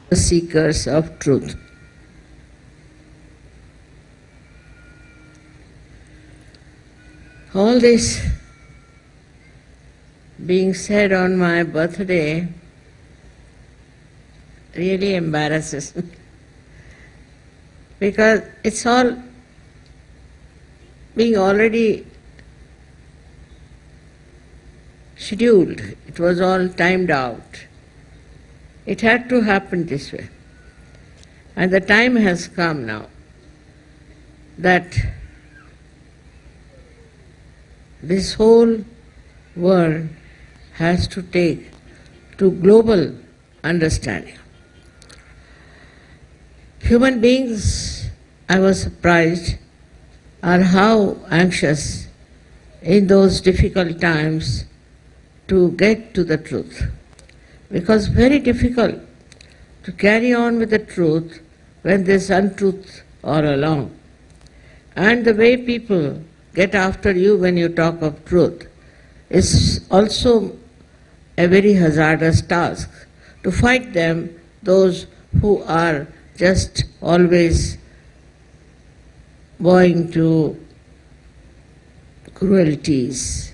the seekers of truth. All this being said on my birthday really embarrasses me because it's all being already scheduled. It was all timed out. It had to happen this way. And the time has come now that this whole world has to take to global understanding. Human beings, I was surprised, are how anxious in those difficult times to get to the truth. Because very difficult to carry on with the truth when there's untruth all along. And the way people get after you when you talk of truth is also a very hazardous task. To fight them, those who are just always bowing to cruelties,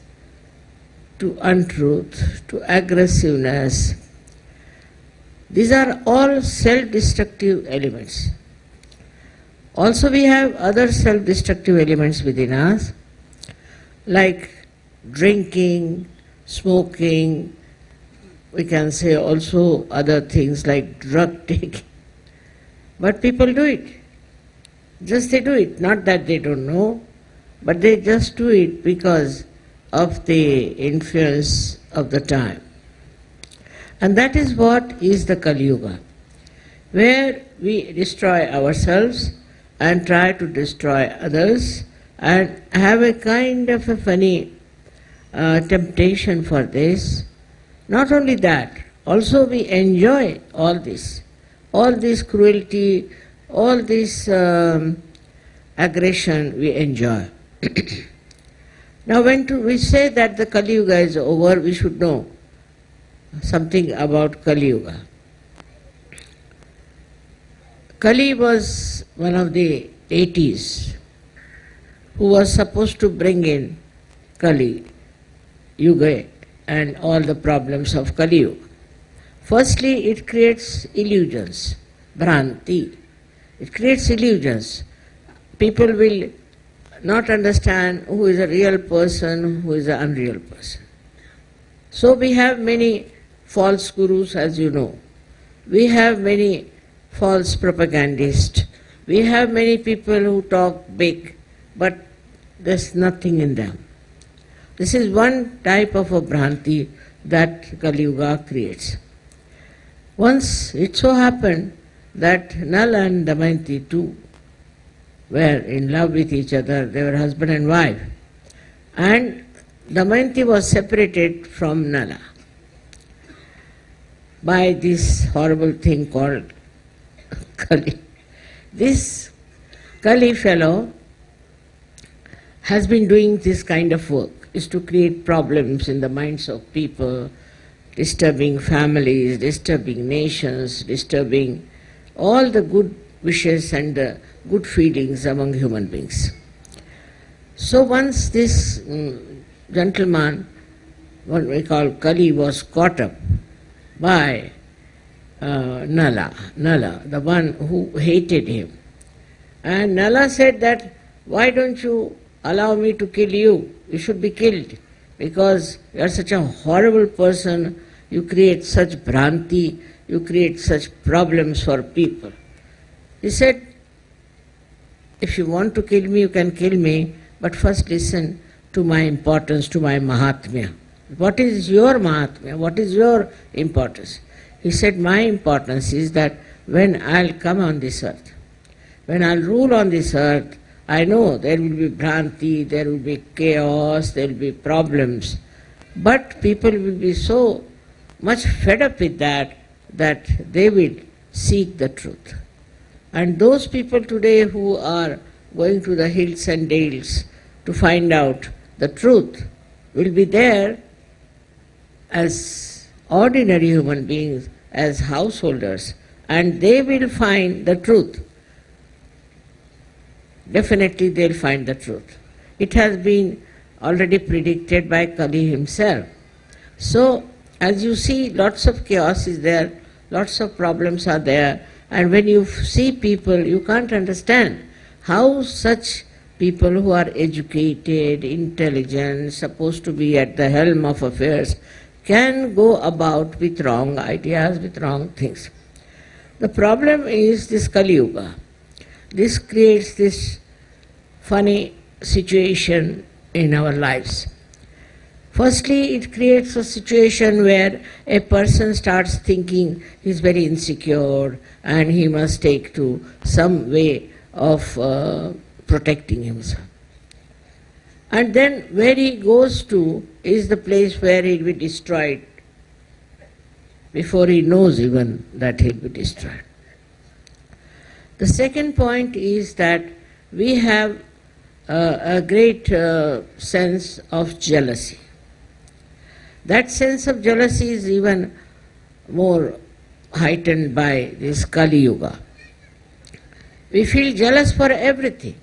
to untruth, to aggressiveness. These are all self-destructive elements. Also we have other self-destructive elements within us, like drinking, smoking, we can say also other things like drug taking. But people do it. Just they do it, not that they don't know, but they just do it because of the influence of the time. And that is what is the Kali Yuga, where we destroy ourselves and try to destroy others and have a kind of a funny temptation for this. Not only that, also we enjoy all this cruelty, all this aggression we enjoy. Now when we say that the Kali Yuga is over, we should know something about Kali Yuga. Kali was one of the deities who was supposed to bring in Kali Yuga and all the problems of Kali Yuga. Firstly, it creates illusions, bhranti. It creates illusions. People will not understand who is a real person, who is an unreal person. So we have many false gurus, as you know. We have many false propagandists. We have many people who talk big, but there's nothing in them. This is one type of a bhranti that Kali Yuga creates. Once it so happened that Nala and Damayanti too were in love with each other. They were husband and wife. And Damayanti was separated from Nala by this horrible thing called Kali. This Kali fellow has been doing this kind of work, is to create problems in the minds of people, disturbing families, disturbing nations, disturbing all the good wishes and the good feelings among human beings. So once this gentleman, what we call Kali, was caught up by Nala, the one who hated him. And Nala said that, why don't you allow me to kill you? You should be killed because you are such a horrible person, you create such bhranti, you create such problems for people. He said, if you want to kill me, you can kill me, but first listen to my importance, to my mahatmya. What is your mahatmya? What is your importance? He said, my importance is that when I'll come on this earth, when I'll rule on this earth, I know there will be bhranti, there will be chaos, there will be problems, but people will be so much fed up with that they will seek the truth. And those people today who are going to the hills and dales to find out the truth will be there as ordinary human beings, as householders, and they will find the truth. Definitely they'll find the truth. It has been already predicted by Kali himself. So, as you see, lots of chaos is there, lots of problems are there, and when you see people, you can't understand how such people who are educated, intelligent, supposed to be at the helm of affairs, can go about with wrong ideas, with wrong things. The problem is this Kali Yuga. This creates this funny situation in our lives. Firstly, it creates a situation where a person starts thinking he's very insecure and he must take to some way of protecting himself. And then where he goes to is the place where he'll be destroyed before he knows even that he'll be destroyed. The second point is that we have a great sense of jealousy. That sense of jealousy is even more heightened by this Kali Yuga. We feel jealous for everything,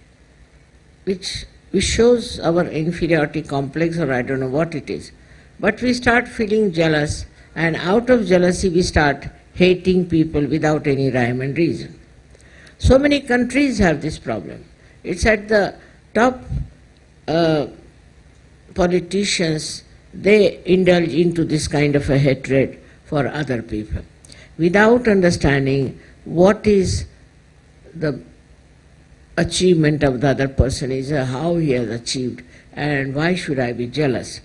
which shows our inferiority complex, or I don't know what it is. But we start feeling jealous, and out of jealousy we start hating people without any rhyme and reason. So many countries have this problem. It's at the top politicians, they indulge into this kind of a hatred for other people without understanding what is the achievement of the other person is, how he has achieved, and why should I be jealous.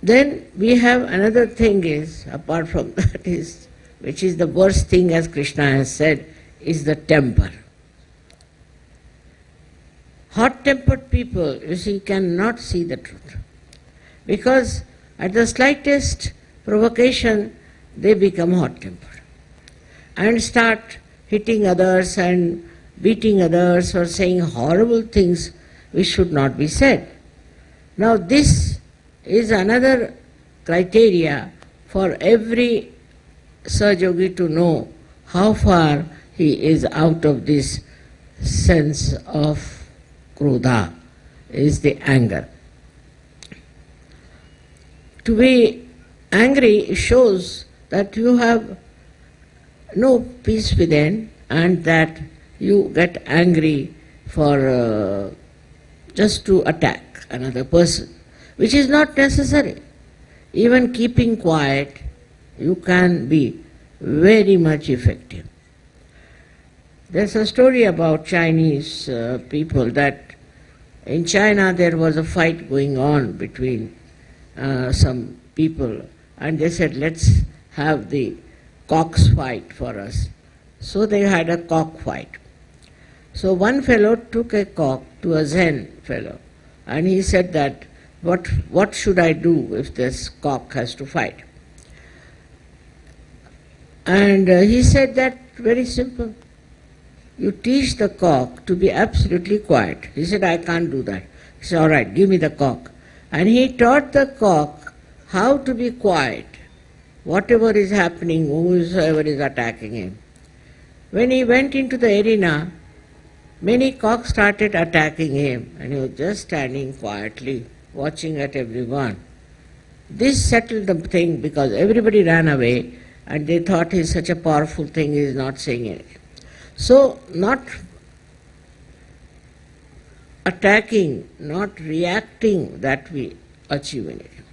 Then we have another thing is, apart from that is, which is the worst thing, as Krishna has said, is the temper. Hot-tempered people, you see, cannot see the truth. Because at the slightest provocation, they become hot-tempered and start hitting others and beating others or saying horrible things which should not be said. Now this is another criteria for every Sahajayogi to know how far he is out of this sense of krodha, is the anger. To be angry shows that you have no peace within and that you get angry for just to attack another person, which is not necessary. Even keeping quiet, you can be very much effective. There's a story about Chinese people that in China there was a fight going on between some people, and they said, let's have the cocks fight for us. So they had a cock fight. So one fellow took a cock to a Zen fellow, and he said that, what should I do if this cock has to fight? And he said that very simple. You teach the cock to be absolutely quiet. He said, I can't do that. He said, all right, give me the cock. And he taught the cock how to be quiet, whatever is happening, whoever is attacking him. When he went into the arena, many cocks started attacking him, and he was just standing quietly, watching at everyone. This settled the thing because everybody ran away, and they thought he's such a powerful thing, he's not saying anything. So, not attacking, not reacting, that we achieve anything.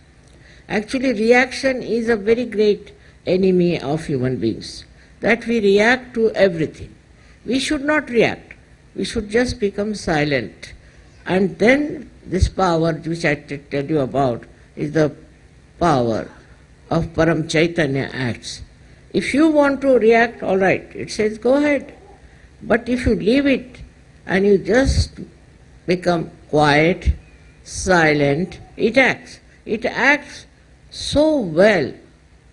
Actually, reaction is a very great enemy of human beings, that we react to everything. We should not react. We should just become silent. And then this power which I tell you about is the power of Paramchaitanya acts. If you want to react, all right, it says go ahead. But if you leave it and you just become quiet, silent, it acts. It acts so well.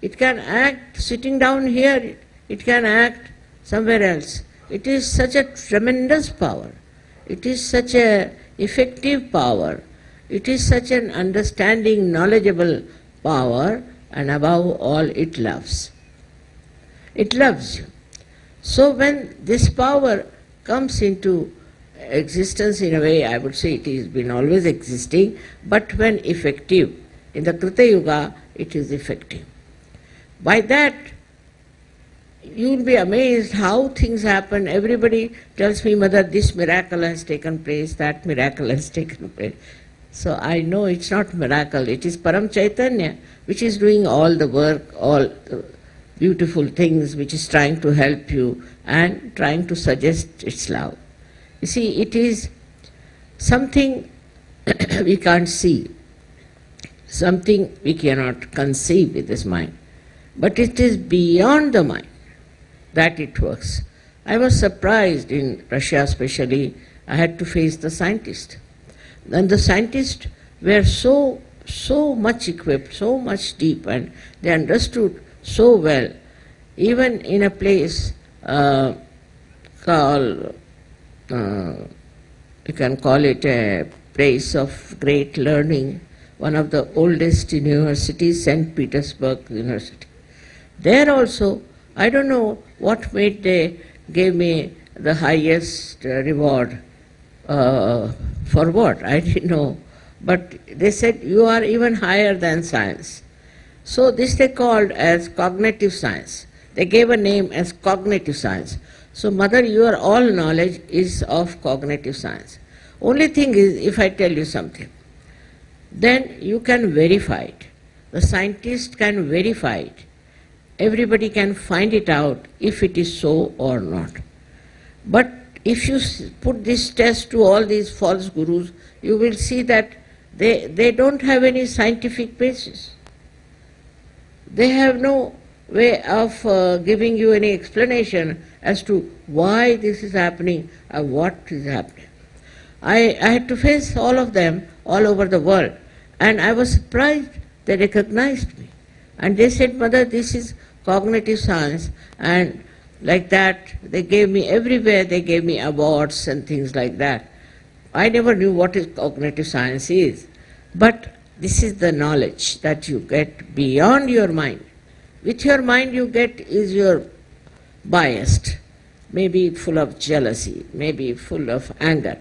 It can act sitting down here, it can act somewhere else. It is such a tremendous power. It is such an effective power. It is such an understanding, knowledgeable power, and above all, it loves. It loves you. So when this power comes into existence, in a way, I would say it has been always existing, but when effective, in the Krita Yuga, it is effective. By that, you will be amazed how things happen. Everybody tells me, Mother, this miracle has taken place, that miracle has taken place. So I know it's not miracle, it is Paramchaitanya which is doing all the work, all the beautiful things, which is trying to help you and trying to suggest its love. You see, it is something we can't see, something we cannot conceive with this mind, but it is beyond the mind that it works. I was surprised in Russia especially, I had to face the scientists. And the scientists were so much equipped, so much deep, and they understood so well. Even in a place called, you can call it a place of great learning, one of the oldest universities, St. Petersburg University. There also, I don't know what made they gave me the highest reward. For what? I didn't know. But they said, you are even higher than science. So this they called as cognitive science. They gave a name as cognitive science. So Mother, your all knowledge is of cognitive science. Only thing is, if I tell you something, then you can verify it. The scientist can verify it. Everybody can find it out if it is so or not. But if you put this test to all these false gurus, you will see that they don't have any scientific basis. They have no way of giving you any explanation as to why this is happening or what is happening. I had to face all of them all over the world, and I was surprised they recognized me. And they said, Mother, this is cognitive science, and like that, they gave me everywhere, they gave me awards and things like that. I never knew what is cognitive science is, but this is the knowledge that you get beyond your mind. With your mind you get is your biased, maybe full of jealousy, maybe full of anger.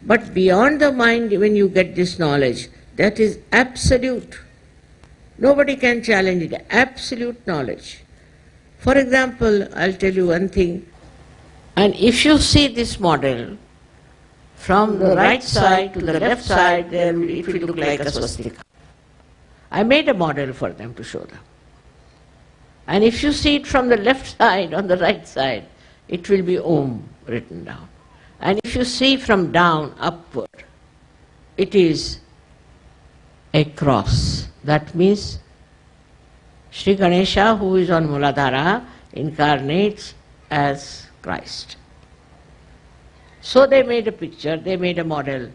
But beyond the mind, when you get this knowledge, that is absolute. Nobody can challenge it, absolute knowledge. For example, I'll tell you one thing, and if you see this model, from the right side to the left side, then it will look like a swastika. I made a model for them to show them. And if you see it from the left side on the right side, it will be Om written down. And if you see from down upward, it is a cross. That means Sri Ganesha, who is on Muladhara, incarnates as Christ. So they made a picture, they made a model,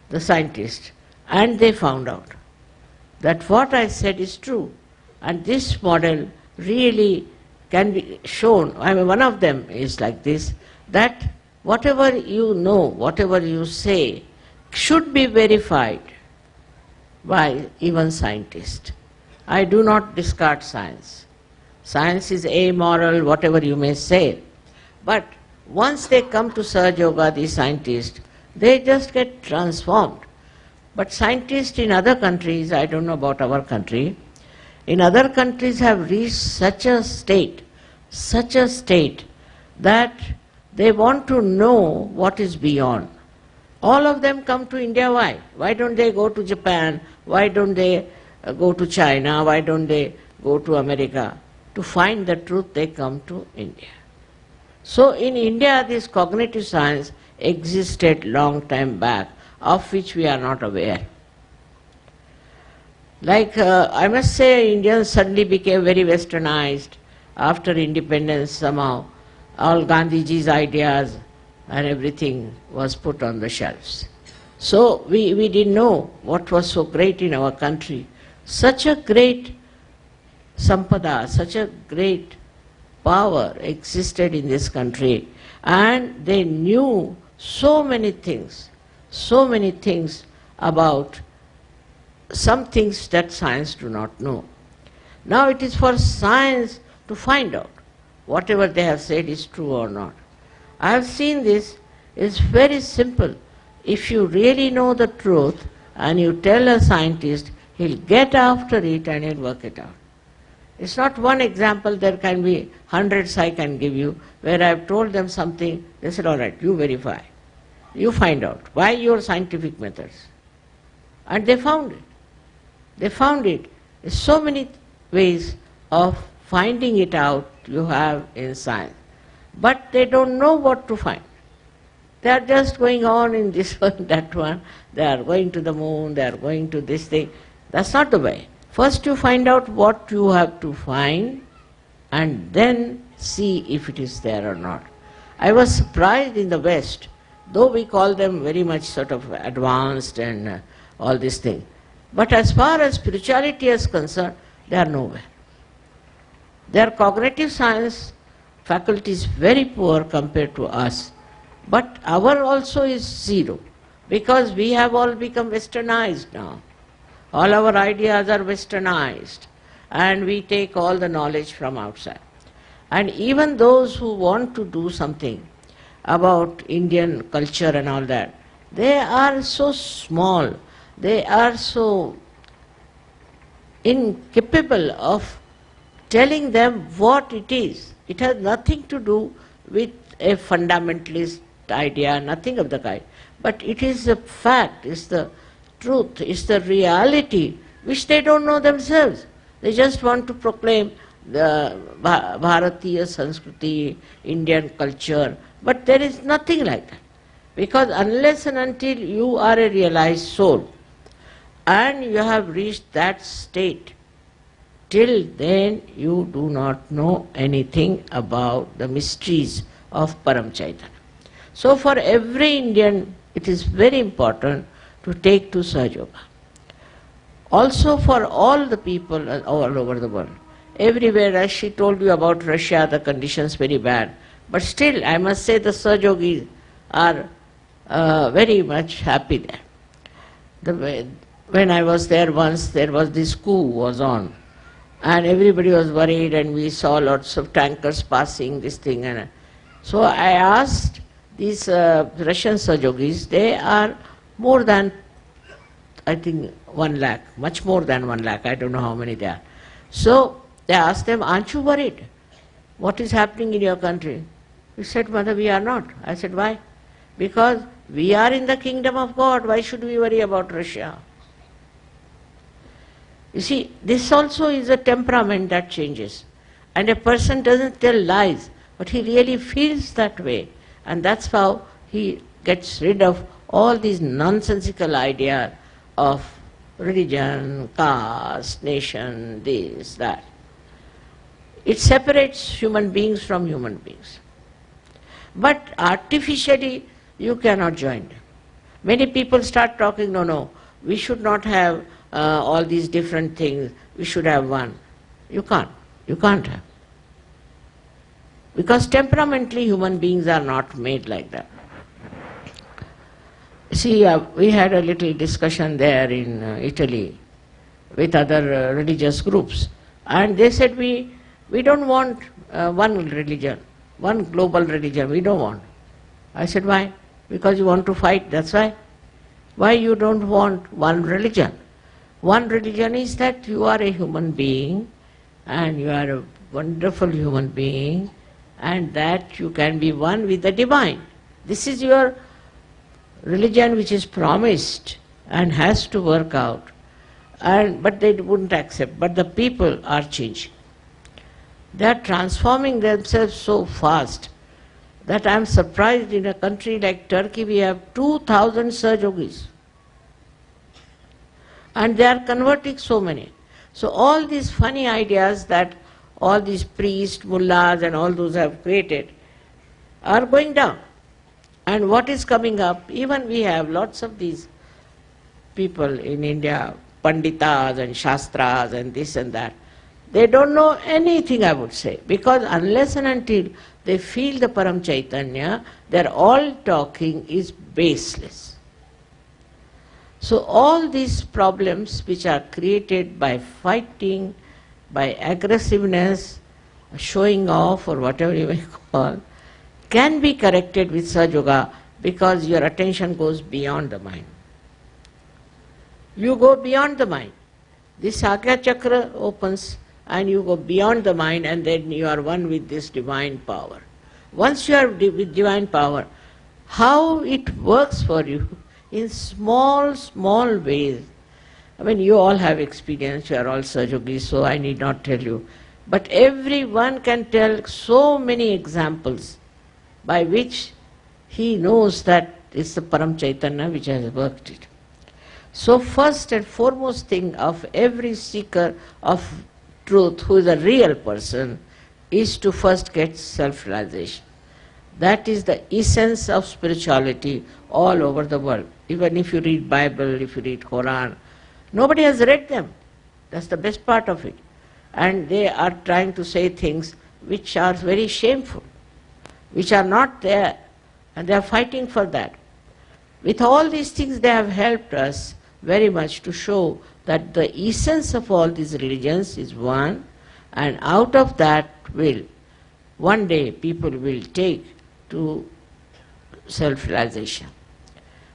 the scientists, and they found out that what I said is true. And this model really can be shown. I mean, one of them is like this, that whatever you know, whatever you say, should be verified by even scientists. I do not discard science. Science is amoral, whatever you may say. But once they come to Sahajayoga, these scientists, they just get transformed. But scientists in other countries, I don't know about our country, in other countries have reached such a state that they want to know what is beyond. All of them come to India, why? Why don't they go to Japan? Why don't they go to China? Why don't they go to America? To find the truth, they come to India. So in India, this cognitive science existed long time back, of which we are not aware. Like, I must say, Indians suddenly became very westernized after independence somehow. All Gandhiji's ideas and everything was put on the shelves. So we didn't know what was so great in our country. Such a great sampada, such a great power existed in this country, and they knew so many things about some things that science do not know. Now it is for science to find out. whatever they have said is true or not. I have seen this. It's very simple. If you really know the truth and you tell a scientist, he'll get after it and he'll work it out. It's not one example, there can be hundreds I can give you, where I've told them something, they said, all right, you verify. You find out by your scientific methods. And they found it. They found it. There's so many ways of finding it out you have in science. But they don't know what to find. They are just going on in this one, that one. They are going to the moon, they are going to this thing. That's not the way. First you find out what you have to find and then see if it is there or not. I was surprised in the West, though we call them very much sort of advanced and all this thing. But as far as spirituality is concerned, they are nowhere. Their cognitive science faculty is very poor compared to us. But our also is zero, because we have all become westernized now. All our ideas are westernized, and we take all the knowledge from outside. And even those who want to do something about Indian culture and all that, they are so small, they are so incapable of telling them what it is. It has nothing to do with a fundamentalist idea, nothing of the kind. But it is a fact, it's the truth, it's the reality, which they don't know themselves. They just want to proclaim the Bharatiya Sanskriti, Indian culture, but there is nothing like that. Because unless and until you are a realized soul, and you have reached that state, till then you do not know anything about the mysteries of Paramchaitanya. So for every Indian, it is very important to take to Sahajayoga. Also for all the people all over the world. Everywhere, as she told you about Russia, the conditions very bad. But still, I must say the Sahajyogis are very much happy there. When I was there once, there was this coup was on. And everybody was worried, and we saw lots of tankers passing, this thing. And so I asked these Russian Sahajyogis, they are more than, I think, 1 lakh, much more than 1 lakh, I don't know how many they are. So they asked them, aren't you worried? What is happening in your country? He said, Mother, we are not. I said, why? Because we are in the kingdom of God, why should we worry about Russia? You see, this also is a temperament that changes. And a person doesn't tell lies, but he really feels that way. And that's how he gets rid of all these nonsensical ideas of religion, caste, nation, this, that. It separates human beings from human beings. But artificially, you cannot join them. Many people start talking, no, we should not have all these different things, we should have one. You can't have. Because temperamentally human beings are not made like that. See, we had a little discussion there in Italy with other religious groups, and they said we don't want one religion, one global religion, we don't want. I said, why? Because you want to fight, that's why. Why you don't want one religion? One religion is that you are a human being, and you are a wonderful human being, and that you can be one with the divine. This is your religion which is promised and has to work out. But they wouldn't accept. But the people are changing. They are transforming themselves so fast that I am surprised. In a country like Turkey we have 2,000 Sahajyogis. And they are converting so many. So all these funny ideas that all these priests, mullahs and all those have created are going down. And what is coming up, even we have lots of these people in India, panditas and shastras and this and that. They don't know anything, I would say, because unless and until they feel the Paramchaitanya, their all talking is baseless. So all these problems which are created by fighting, by aggressiveness, showing off or whatever you may call, can be corrected with Sahaja because your attention goes beyond the mind. You go beyond the mind. This Sakya Chakra opens and you go beyond the mind, and then you are one with this divine power. Once you are with divine power, how it works for you in small, small ways. I mean, you all have experience, you are all Sahajyogis, so I need not tell you. But everyone can tell so many examples by which he knows that it's the Paramchaitanya which has worked it. So first and foremost thing of every seeker of truth who is a real person is to first get self-realization. That is the essence of spirituality all over the world. Even if you read Bible, if you read Quran, nobody has read them. That's the best part of it. And they are trying to say things which are very shameful, which are not there, and they are fighting for that. With all these things they have helped us very much to show that the essence of all these religions is one, and out of that will, one day people will take to self-realization.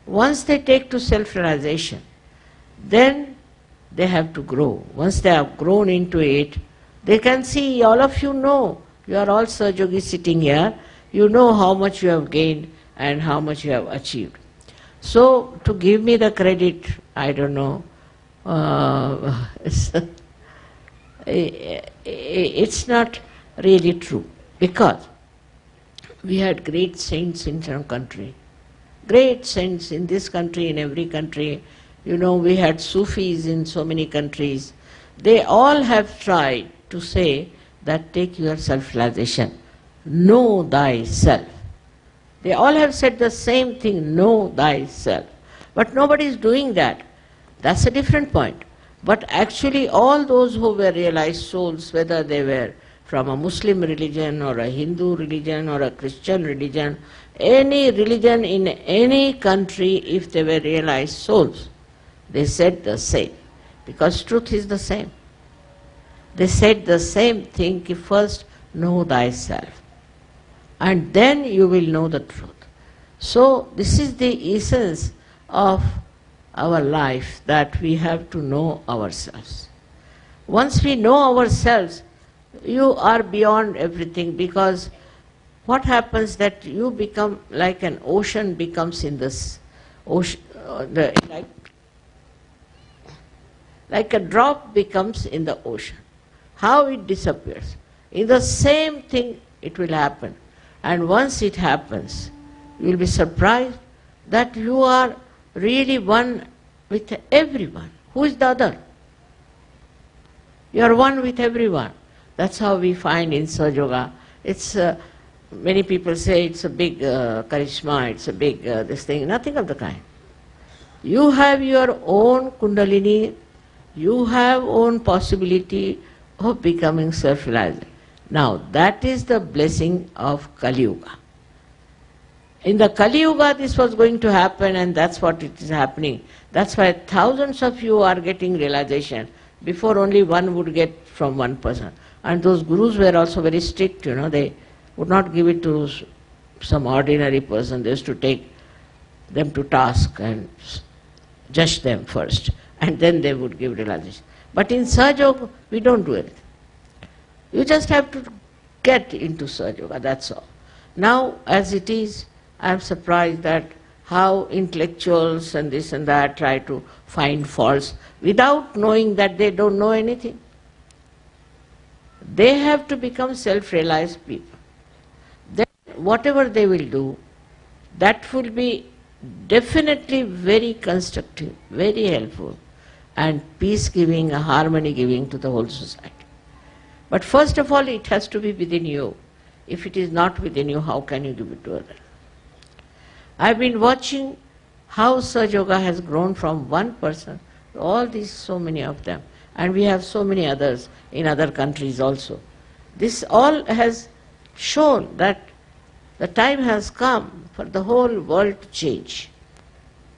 Once they take to self-realization, then they have to grow. Once they have grown into it, they can see, all of you know, you are all Sahajyogis sitting here, you know how much you have gained and how much you have achieved. So, to give me the credit, I don't know, it's not really true, because we had great saints in some country, great saints in this country, in every country. You know, we had Sufis in so many countries. They all have tried to say that take your self-realization, know thyself. They all have said the same thing, know thyself. But nobody is doing that. That's a different point. But actually all those who were realized souls, whether they were from a Muslim religion or a Hindu religion or a Christian religion, any religion in any country, if they were realized souls, they said the same, because truth is the same. They said the same thing, first know thyself, and then you will know the truth. So this is the essence of our life, that we have to know ourselves. Once we know ourselves, you are beyond everything, because what happens that you become like an ocean becomes in this ocean, like a drop becomes in the ocean. How it disappears? In the same thing it will happen. And once it happens, you will be surprised that you are really one with everyone. Who is the other? You are one with everyone. That's how we find in Sahajayoga. It's many people say it's a big charisma, it's a big this thing. Nothing of the kind. You have your own Kundalini, you have own possibility of becoming self-realized. Now that is the blessing of Kali Yuga. In the Kali Yuga this was going to happen, and that's what it is happening. That's why thousands of you are getting realization. Before only one would get from one person. And those gurus were also very strict, you know, they would not give it to some ordinary person. They used to take them to task and judge them first, and then they would give realization. But in Sahajayoga, we don't do anything. You just have to get into Sahajayoga, that's all. Now, as it is, I am surprised that how intellectuals and this and that try to find faults without knowing that they don't know anything. They have to become self-realized people. Then whatever they will do, that will be definitely very constructive, very helpful, and peace-giving, harmony-giving to the whole society. But first of all, it has to be within you. If it is not within you, how can you give it to others? I've been watching how Sahajayoga has grown from one person to all these, so many of them. And we have so many others in other countries also. This all has shown that the time has come for the whole world to change.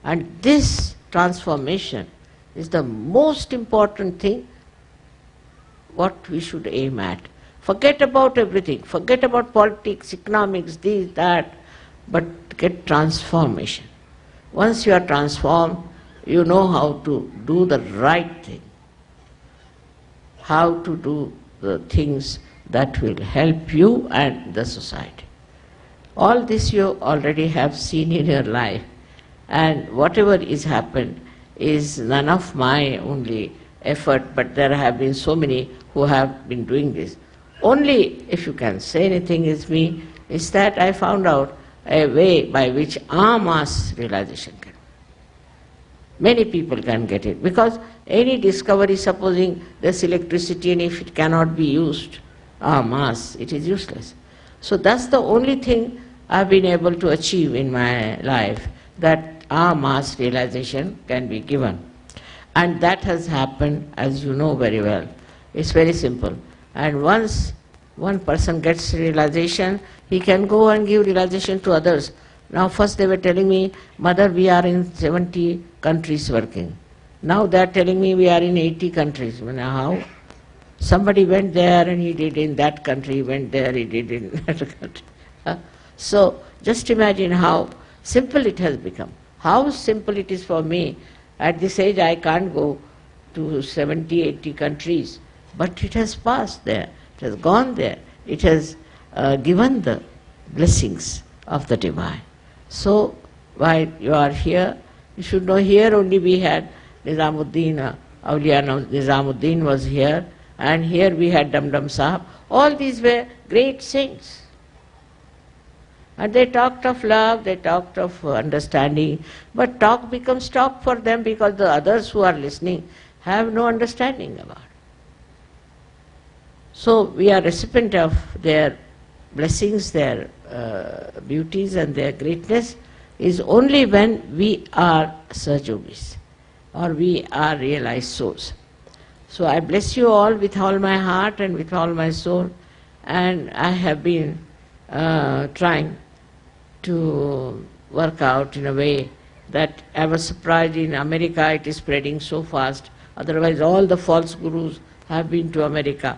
And this transformation is the most important thing what we should aim at. Forget about everything. Forget about politics, economics, this, that, but get transformation. Once you are transformed, you know how to do the right thing, how to do the things that will help you and the society. All this you already have seen in your life, and whatever is happened is none of my only effort, but there have been so many who have been doing this. Only, if you can say anything, is me, is that I found out a way by which en masse realization can. Many people can get it, because any discovery, supposing there's electricity and if it cannot be used en masse, it is useless. So that's the only thing I've been able to achieve in my life, that en masse realization can be given. And that has happened, as you know very well. It's very simple. And once one person gets realization, he can go and give realization to others. Now first they were telling me, Mother, we are in 70 countries working. Now they are telling me we are in 80 countries. How? Somebody went there and he did in that country, he went there, he did in that country. So just imagine how simple it has become. How simple it is for me. At this age I can't go to 70, 80 countries, but it has passed there, it has gone there, it has given the blessings of the divine. So while you are here, you should know here only we had Nizamuddin, Awliya Nizamuddin was here, and here we had Dam Dam Sahab. All these were great saints. And they talked of love, they talked of understanding, but talk becomes talk for them because the others who are listening have no understanding about it. So we are recipient of their blessings, their beauties and their greatness is only when we are Sahajyogis or we are realized souls. So I bless you all with all my heart and with all my soul, and I have been trying to work out in a way that I was surprised in America it is spreading so fast. Otherwise all the false gurus have been to America.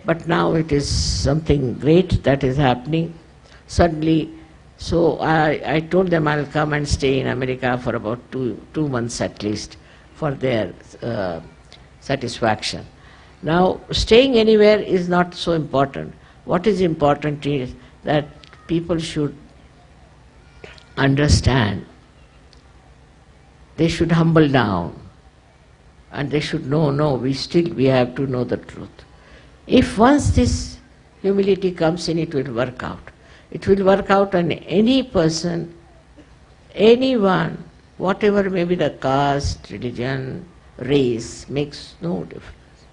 But now it is something great that is happening suddenly. So I told them I'll come and stay in America for about two months at least for their satisfaction. Now staying anywhere is not so important. What is important is that people should understand, they should humble down, and they should know, no, we have to know the truth. If once this humility comes in, it will work out. It will work out on any person, anyone, whatever may be the caste, religion, race, makes no difference.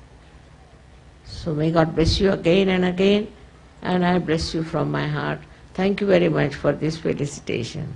So may God bless you again and again, and I bless you from my heart. Thank you very much for this felicitation.